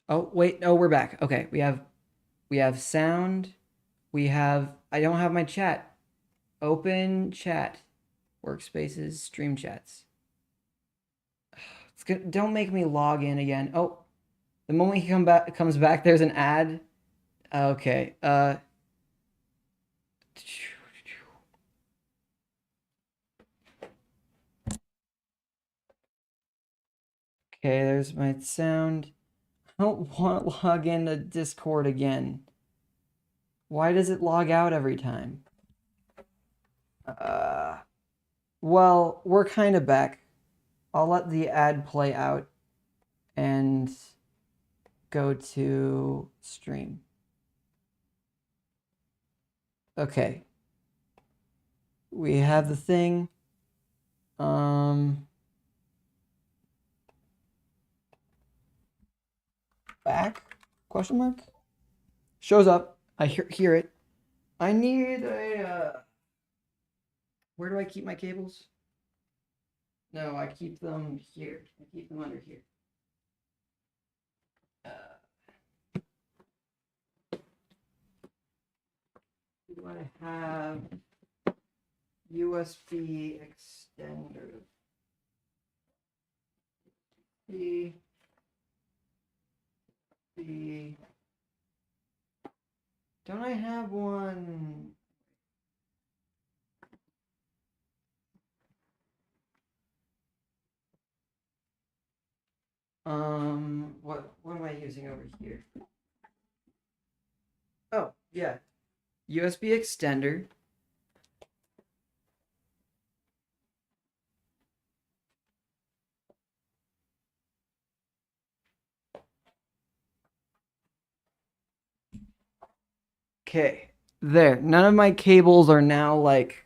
Oh, wait. Oh, we're back. Okay, we have sound. We have I don't have my chat. Open chat. Workspaces, stream chats. It's good. Don't make me log in again. Oh, the moment he comes back, there's an ad. Okay. Okay, there's my sound. I don't want to log into Discord again. Why does it log out every time? Uh, well, we're kind of back. I'll let the ad play out and go to stream. Okay. We have the thing. Back? Question mark? Shows up. I hear it. I need a. Where do I keep my cables? No, I keep them here. I keep them under here. Do I have USB extender? The the don't I have one? What am I using over here? Oh, yeah. USB extender. Okay. There. None of my cables are now like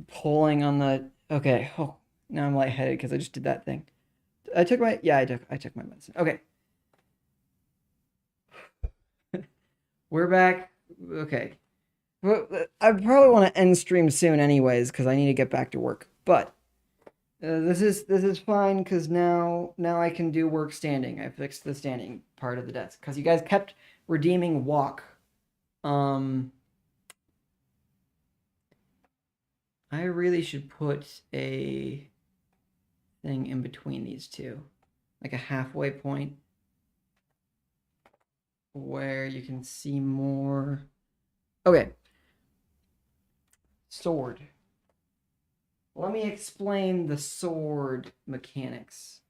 pulling on the okay. Oh, now I'm lightheaded because I just did that thing. I took my I took my medicine. Okay. We're back. Okay. Well, I probably want to end stream soon anyways because I need to get back to work. But this is fine because now I can do work standing. I fixed the standing part of the desk because you guys kept redeeming walk. Um, I really should put a thing in between these two, like a halfway point where you can see more. Okay, sword. Let me explain the sword mechanics.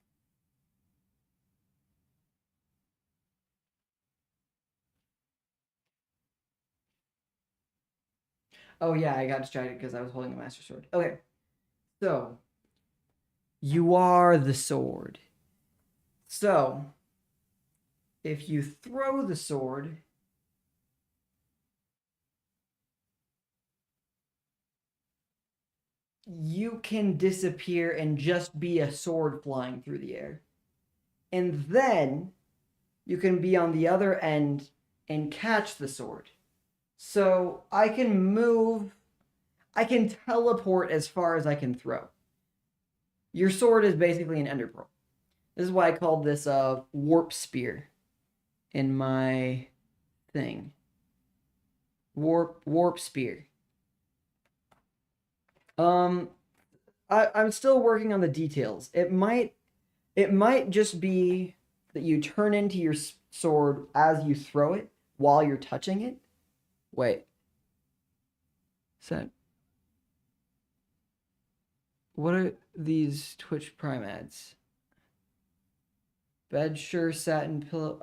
Oh yeah, I got distracted because I was holding a master sword. Okay, so you are the sword. So if you throw the sword, you can disappear and just be a sword flying through the air. And then you can be on the other end and catch the sword. So I can move, I can teleport as far as I can throw. Your sword is basically an ender pearl. This is why I called this a warp spear in my thing. Warp spear. Um, I'm still working on the details. It might just be that you turn into your sword as you throw it while you're touching it. Wait, so what are these Twitch Prime ads? Bed sure satin pillow.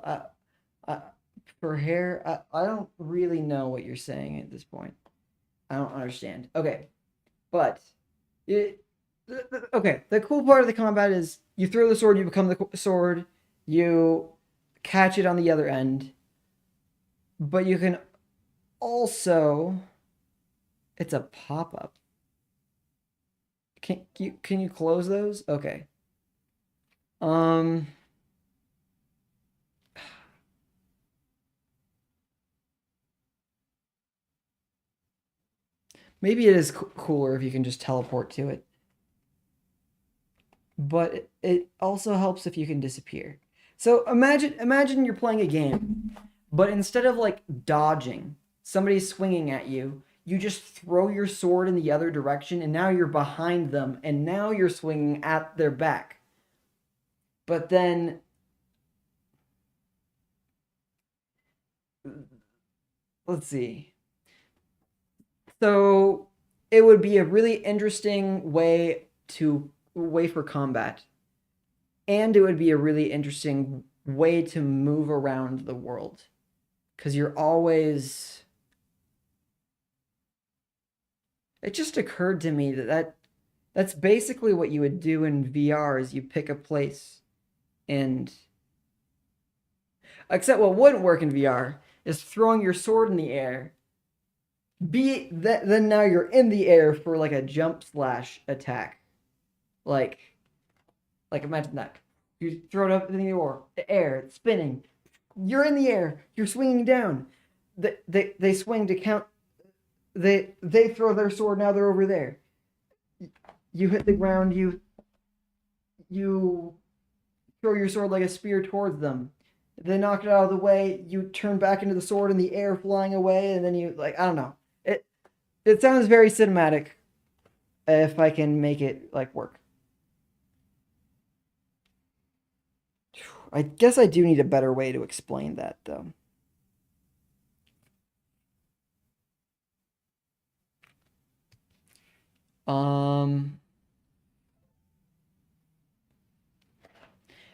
For hair, I don't really know what you're saying at this point. I don't understand. Okay, but it, okay. The cool part of the combat is you throw the sword, you become the sword, you catch it on the other end, but you can also it's a pop up. Can you close those? Okay. Um. Maybe it is cooler if you can just teleport to it, but it also helps if you can disappear. So imagine you're playing a game, but instead of like dodging, somebody's swinging at you, you just throw your sword in the other direction, and now you're behind them, and now you're swinging at their back. But then, let's see. So it would be a really interesting way for combat, and it would be a really interesting way to move around the world because you're always. It just occurred to me that's basically what you would do in VR is you pick a place and except what wouldn't work in VR is throwing your sword in the air. Be that then now you're in the air for like a jump slash attack. Like like imagine that. You throw it up in the air, it's spinning. You're in the air, you're swinging down. They swing to count they throw their sword, now they're over there. You hit the ground, you throw your sword like a spear towards them. They knock it out of the way, you turn back into the sword in the air flying away, and then you like I don't know. It sounds very cinematic if I can make it like work. I guess I do need a better way to explain that though. Um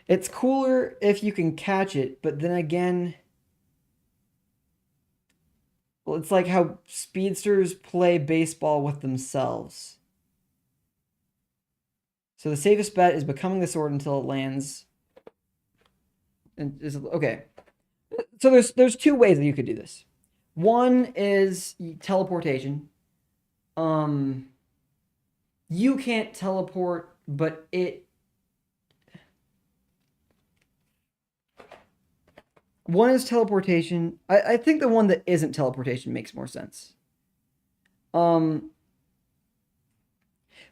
it's cooler if you can catch it, but then again, well, it's like how speedsters play baseball with themselves. So the safest bet is becoming the sword until it lands. And is okay. So there's two ways that you could do this. One is teleportation. Um, you can't teleport, but it. One is teleportation. I think the one that isn't teleportation makes more sense. Um,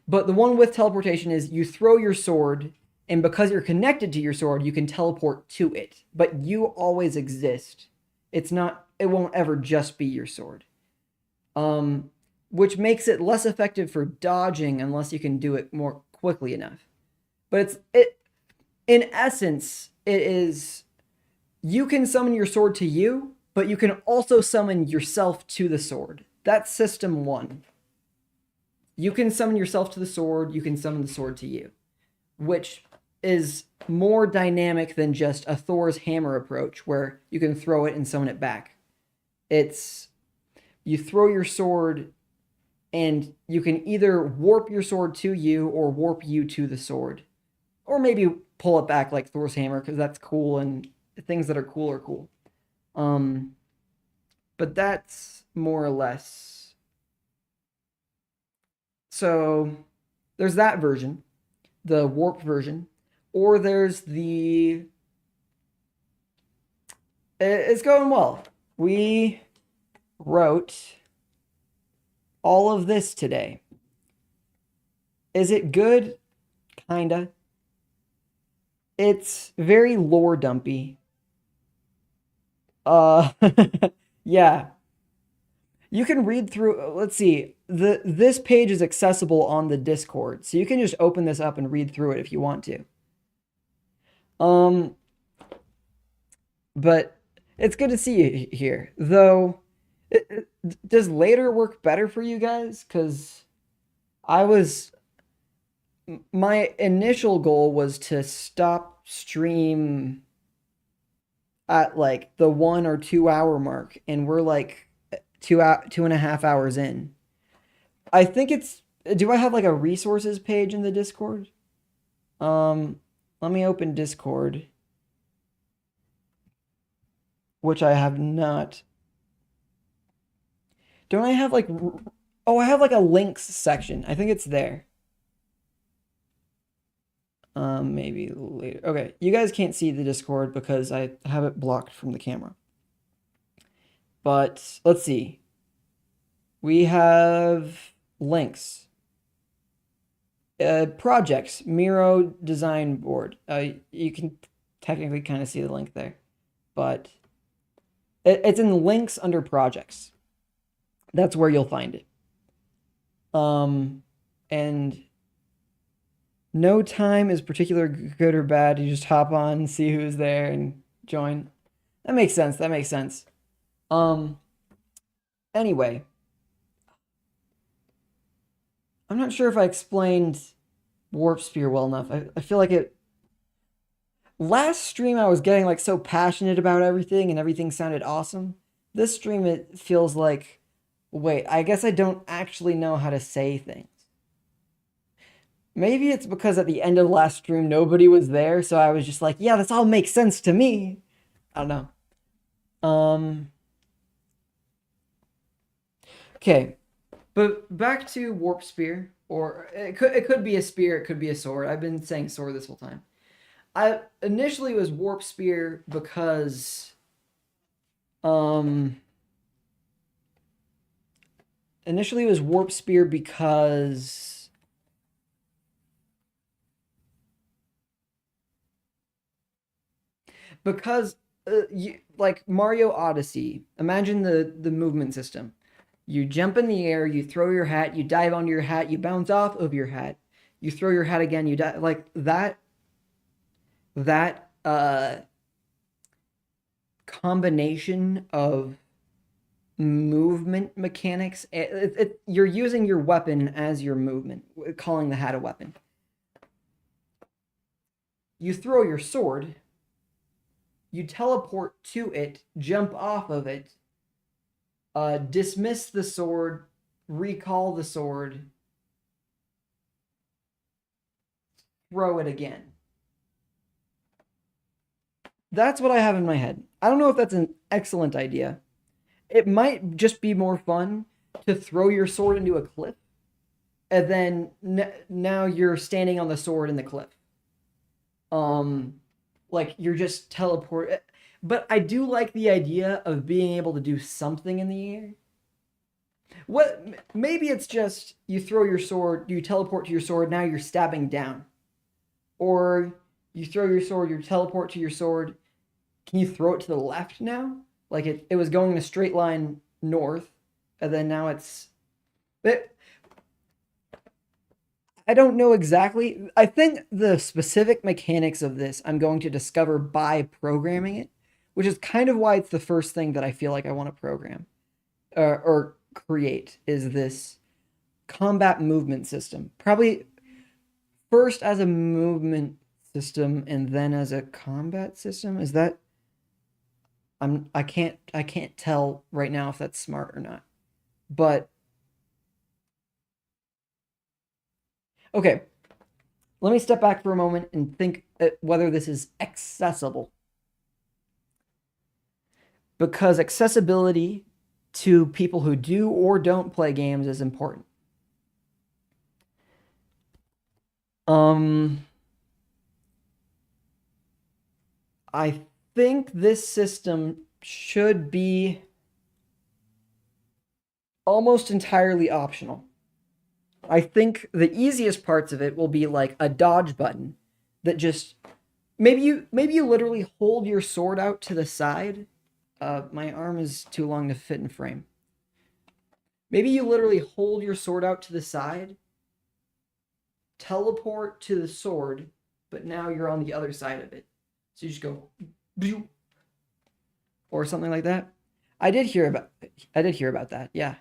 but the one with teleportation is you throw your sword, and because you're connected to your sword, you can teleport to it. But you always exist. It's not. It won't ever just be your sword. Um, which makes it less effective for dodging unless you can do it more quickly enough. But it in essence, it is you can summon your sword to you, but you can also summon yourself to the sword. That's system one. You can summon yourself to the sword, you can summon the sword to you, which is more dynamic than just a Thor's hammer approach where you can throw it and summon it back. It's you throw your sword and you can either warp your sword to you or warp you to the sword. Or maybe pull it back like Thor's hammer because that's cool and things that are cool are cool. Um but that's more or less. So there's that version, the warp version, or there's the it's going well. We wrote all of this today. Is it good? Kinda. It's very lore dumpy. Uh yeah. You can read through let's see. This page is accessible on the Discord. So you can just open this up and read through it if you want to. Um but it's good to see you here. Though does later work better for you guys cuz I was my initial goal was to stop stream at like the 1 or 2 hour mark, and we're like 2.5 hours in. I think it's. Do I have like a resources page in the Discord? Let me open Discord, which I have not. Don't I have like? Oh, I have like a links section. I think it's there. Maybe later. Okay, you guys can't see the Discord because I have it blocked from the camera. But let's see. We have links. Projects, Miro design board. You can technically kind of see the link there, but it's in links under projects. That's where you'll find it. And no time is particular good or bad. You just hop on, see who's there, and join. That makes sense. That makes sense. Anyway, I'm not sure if I explained Warp Spear well enough. I feel like it. Last stream I was getting like so passionate about everything and everything sounded awesome. This stream it feels like, wait, I guess I don't actually know how to say things. Maybe it's because at the end of the last stream nobody was there, so I was just like, yeah, this all makes sense to me. I don't know. Okay. But back to Warp Spear, or it could be a spear, it could be a sword. I've been saying sword this whole time. I initially was Warp Spear because initially it was Warp Spear because like Mario Odyssey, imagine the movement system. You jump in the air, you throw your hat, you dive onto your hat, you bounce off of your hat, you throw your hat again, you dive, like that combination of movement mechanics. You're using your weapon as your movement, calling the hat a weapon. You throw your sword, you teleport to it, jump off of it, dismiss the sword, recall the sword, throw it again. That's what I have in my head. I don't know if that's an excellent idea. It might just be more fun to throw your sword into a cliff, and then now you're standing on the sword in the cliff. Like you're just teleport. But I do like the idea of being able to do something in the air. What? Maybe it's just you throw your sword, you teleport to your sword, now you're stabbing down. Or you throw your sword, you teleport to your sword. Can you throw it to the left now? Like it was going in a straight line north, and then now it's. I don't know exactly. I think the specific mechanics of this I'm going to discover by programming it, which is kind of why it's the first thing that I feel like I want to program or create is this combat movement system. Probably first as a movement system and then as a combat system. Is that I can't tell right now if that's smart or not. But okay, let me step back for a moment and think whether this is accessible. Because accessibility to people who do or don't play games is important. I think this system should be almost entirely optional. I think the easiest parts of it will be like a dodge button that just maybe you literally hold your sword out to the side. My arm is too long to fit in frame. Maybe you literally hold your sword out to the side, teleport to the sword, but now you're on the other side of it. So you just go or something like that. I did hear about that. Yeah.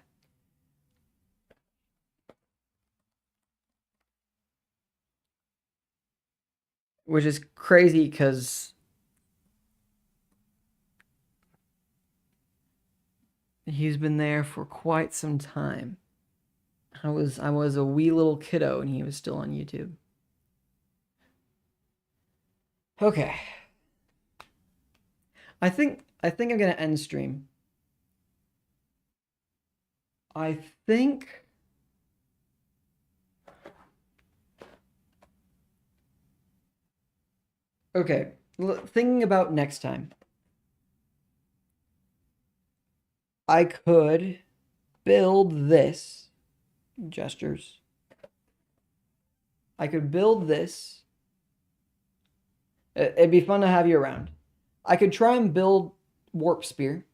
Which is crazy because he's been there for quite some time. I was a wee little kiddo and he was still on YouTube. Okay. I think I'm gonna end stream. I think okay. Thinking about next time. I could build this gestures. I could build this It'd be fun to have you around. I could try and build Warp Spear.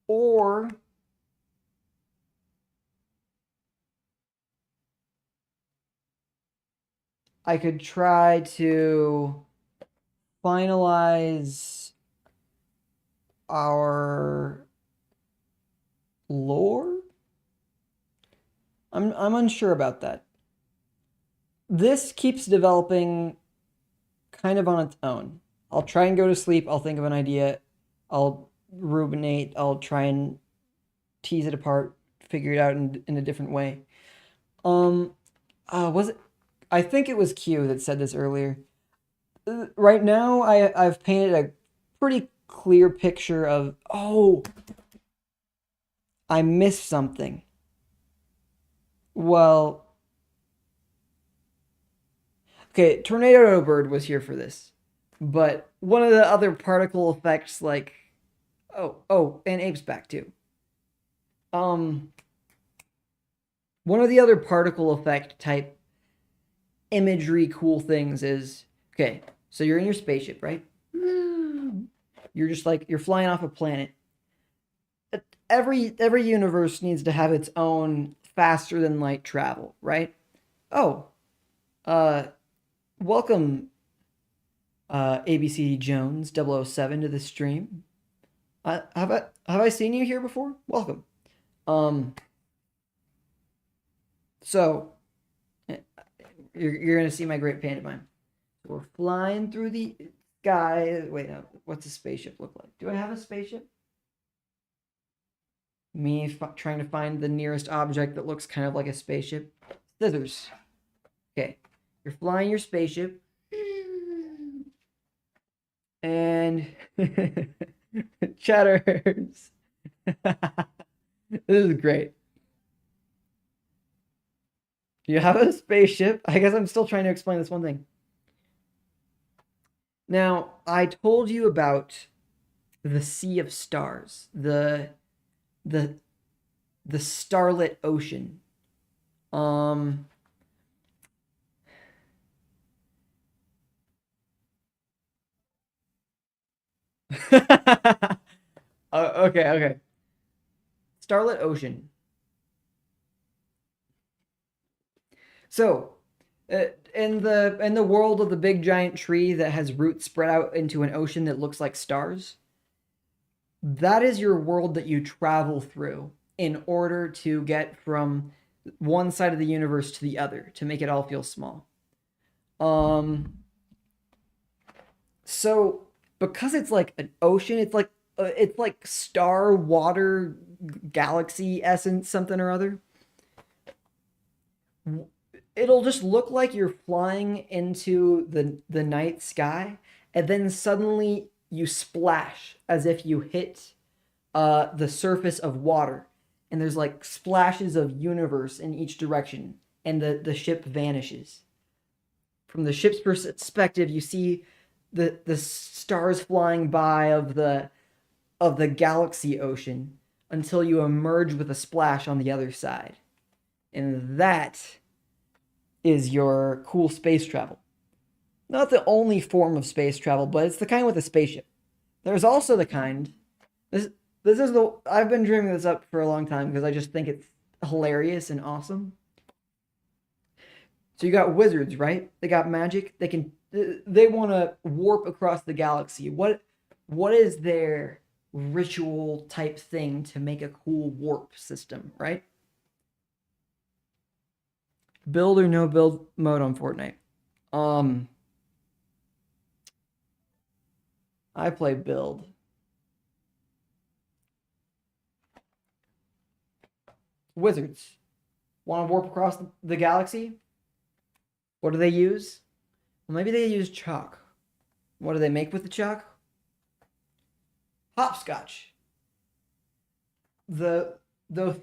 Or I could try to finalize our lore. I'm unsure about that. This keeps developing kind of on its own. I'll try and go to sleep. I'll think of an idea. I'll ruminate. I'll try and tease it apart, figure it out in a different way. Was it? I think it was Q that said this earlier. Right now, I've painted a pretty clear picture of, oh, I missed something. Well, okay, Tornado Bird was here for this, but one of the other particle effects, like, and Ape's back too. One of the other particle effect type imagery cool things is, okay, so you're in your spaceship, right? You're just like, you're flying off a planet. Every universe needs to have its own faster than light travel, right? Oh, welcome, ABC Jones 007 to the stream. Have I seen you here before? Welcome. So you're gonna see my great pantomime. So we're flying through the sky. Wait, no, what's a spaceship look like? Do I have a spaceship? Me trying to find the nearest object that looks kind of like a spaceship. Scissors. Okay, you're flying your spaceship, and chatters. This is great. You have a spaceship. I guess I'm still trying to explain this one thing. Now, I told you about the Sea of Stars, the starlit ocean. Okay. Starlit ocean. So, in the world of the big giant tree that has roots spread out into an ocean that looks like stars, that is your world that you travel through in order to get from one side of the universe to the other to make it all feel small. So because it's like an ocean, it's like star water galaxy essence something or other. It'll just look like you're flying into the night sky, and then suddenly you splash as if you hit the surface of water, and there's like splashes of universe in each direction, and the ship vanishes. From the ship's perspective, you see the stars flying by of the galaxy ocean until you emerge with a splash on the other side. And that is your cool space travel. Not the only form of space travel, but it's the kind with a spaceship. There's also the kind. This is the I've been dreaming this up for a long time because I just think it's hilarious and awesome. So you got wizards, right? They got magic. They want to warp across the galaxy. What is their ritual type thing to make a cool warp system, right? Build or no build mode on Fortnite. I play build. Wizards want to warp across the galaxy. What do they use? Well, maybe they use chalk. What do they make with the chalk? Hopscotch. The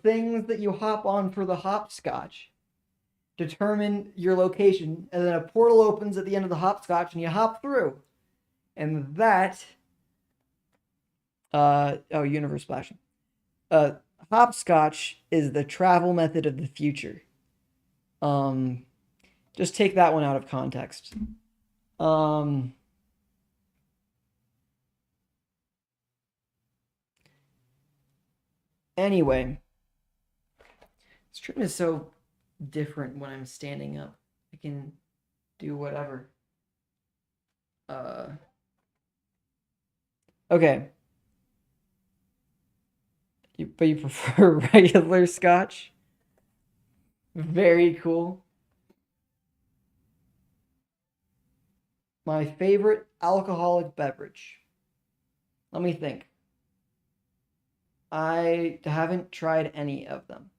things that you hop on for the hopscotch determine your location, and then a portal opens at the end of the hopscotch, and you hop through, and that universe splashing. Hopscotch is the travel method of the future. Just take that one out of context. Um. Anyway, stream is so different when I'm standing up. I can do whatever. Uh. Okay. But you prefer regular scotch? Very cool. My favorite alcoholic beverage. Let me think. I haven't tried any of them.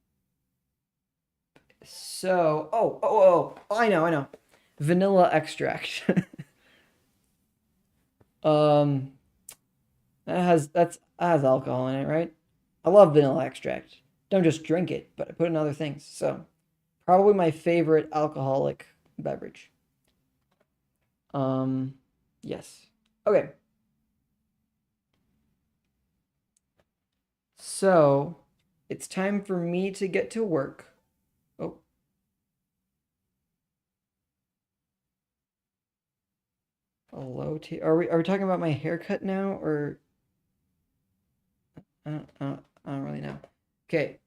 So, I know. Vanilla extract. um, that has alcohol in it, right? I love vanilla extract. Don't just drink it, but I put it in other things. So, probably my favorite alcoholic beverage. Um, yes. Okay. So, it's time for me to get to work. Oh, hello, T. Are we talking about my haircut now, or I don't really know. Okay.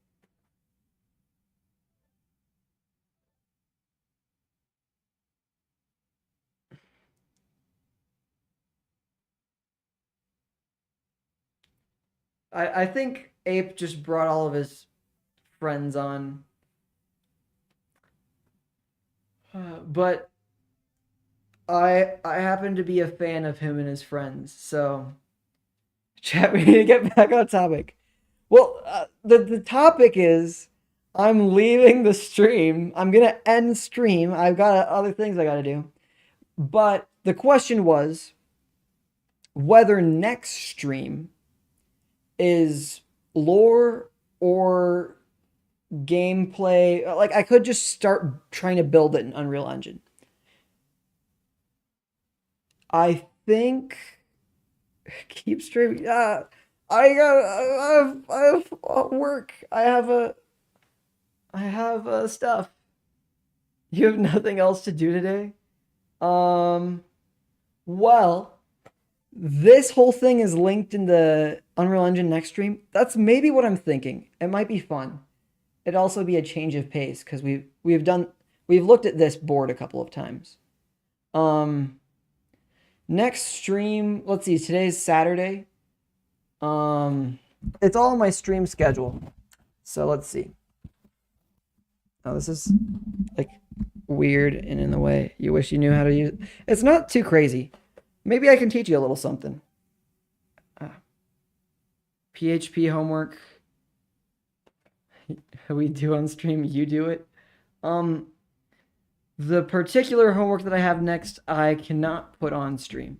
I think Ape just brought all of his friends on, but I happen to be a fan of him and his friends. So, chat, we need to get back on topic. Well, the topic is I'm leaving the stream. I'm gonna end stream. I've got other things I gotta do. But the question was whether next stream is lore or gameplay. Like I could just start trying to build it in Unreal Engine. I think keep streaming. I have work. I have stuff. You have nothing else to do today. Um. Well, this whole thing is linked in the Unreal Engine next stream. That's maybe what I'm thinking. It might be fun. It'd also be a change of pace because we've looked at this board a couple of times. Um, next stream, let's see, today's Saturday. It's all on my stream schedule. So let's see. Oh, this is like weird and in the way. You wish you knew how to use it. It's not too crazy. Maybe I can teach you a little something. PHP homework. We do on stream, you do it. The particular homework that I have next, I cannot put on stream.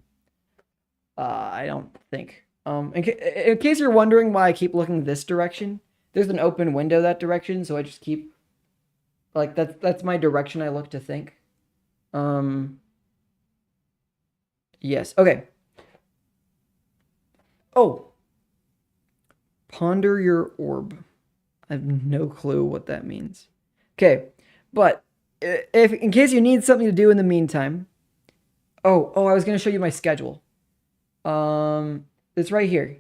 I don't think. In case you're wondering why I keep looking this direction, there's an open window that direction, so I just keep like that's my direction I look to think. Yes. Okay. Oh. Ponder your orb. I have no clue what that means. Okay, but if in case you need something to do in the meantime, I was gonna show you my schedule. It's right here.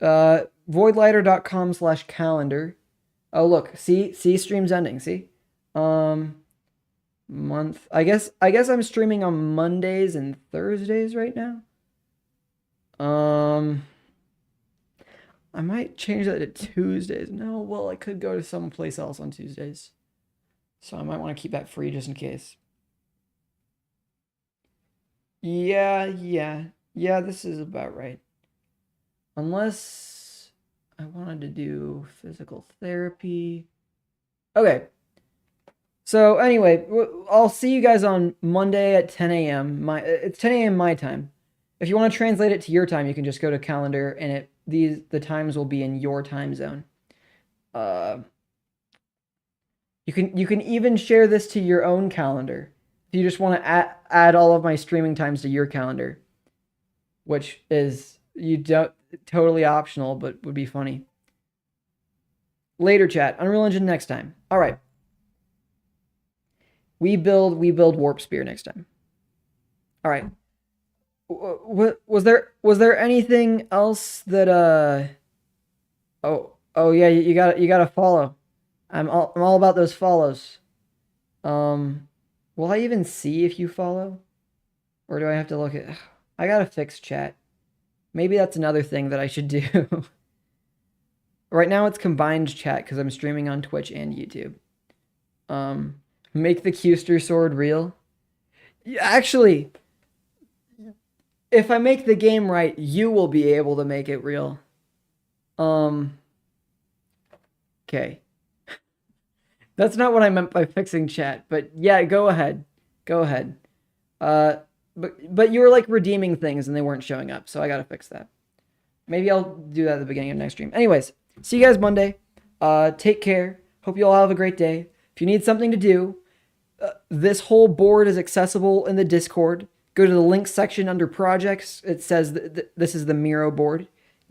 Voidlighter.com/calendar. Oh look, see streams ending. See, month. I guess I'm streaming on Mondays and Thursdays right now. I might change that to Tuesdays. No, well, I could go to someplace else on Tuesdays. So I might want to keep that free just in case. Yeah, this is about right. Unless I wanted to do physical therapy. Okay. So anyway, I'll see you guys on Monday at 10 a.m. It's 10 a.m. my time. If you want to translate it to your time, you can just go to calendar and the times will be in your time zone. You can even share this to your own calendar. If you just want to add all of my streaming times to your calendar, which is you don't totally optional, but would be funny. Later chat. Unreal Engine next time. All right. We build Warp Spear next time. All right. What was there anything else that oh yeah, you got to follow. I'm all about those follows. Um will I even see if you follow, or do I have to look at I got to fix chat. Maybe that's another thing that I should do. Right now it's combined chat cuz I'm streaming on Twitch and YouTube. Make the Custer sword real. Yeah, actually, if I make the game right, you will be able to make it real. Um okay. That's not what I meant by fixing chat, but yeah, go ahead. Go ahead. Uh, but you were like redeeming things and they weren't showing up, so I gotta fix that. Maybe I'll do that at the beginning of next stream. Anyways, see you guys Monday. Take care. Hope you all have a great day. If you need something to do, this whole board is accessible in the Discord. Go to the links section under projects. It says this is the Miro board,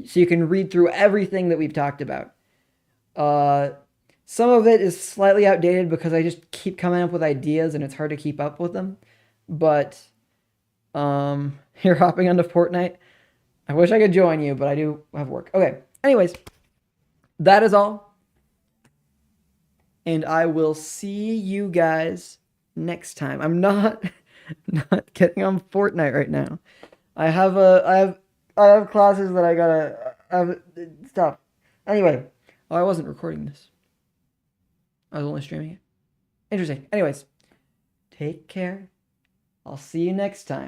so you can read through everything that we've talked about. Uh, some of it is slightly outdated because I just keep coming up with ideas and it's hard to keep up with them. But you're hopping onto Fortnite. I wish I could join you, but I do have work. Okay. Anyways, that is all. And I will see you guys next time. I'm not not getting on Fortnite right now. I have classes that I gotta have stuff. Anyway, oh, I wasn't recording this. I was only streaming it. Interesting. Anyways, take care. I'll see you next time.